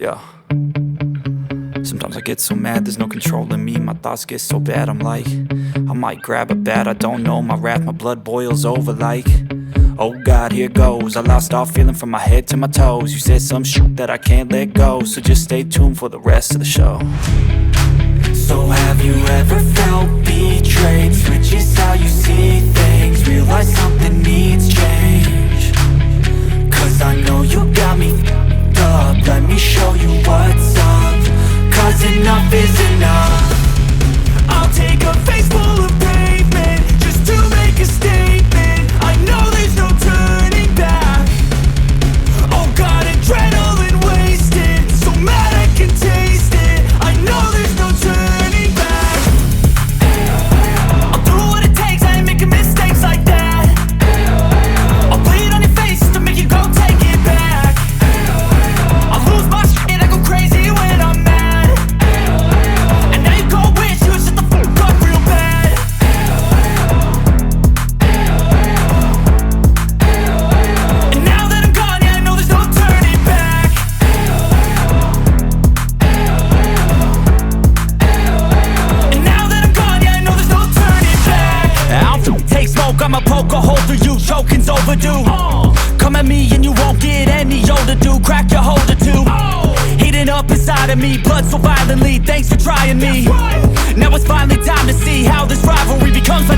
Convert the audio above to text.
Yeah. Sometimes I get so mad, there's no controlling me. My thoughts get so bad, I'm like, I might grab a bat, I don't know. My wrath, my blood boils over like, oh God, here goes. I lost all feeling from my head to my toes. You said some shit that I can't let go, so just stay tuned for the rest of the show. So have you ever felt betrayed? Switches how you see things, realize something needs change. Cause I know you got me f***ed up, let me show you what's up. Cause enough is enough. I'll take a face full of pavement just to make a statement. I know there's no turning back. Oh God, adrenaline wasted, so mad I can taste it. I know there's no turning back. I'll do what it takes, I ain't making mistakes like that. I'll bleed on your face to make you go take it back. I'll lose my shit, I go crazy when I'm mad. And now you go wish you would shut the fuck up real bad. And now that I'm gone, yeah, I know there's no turning back. And now that I'm gone, yeah, I know there's no turning back. I'll take smoke, I'ma poke a hole through you, choking's overdue. Come at me and you won't get any older, dude. Crack your holder too. Heating up inside of me, blood so violently, thanks for trying me. Now it's finally time to see how this rivalry becomes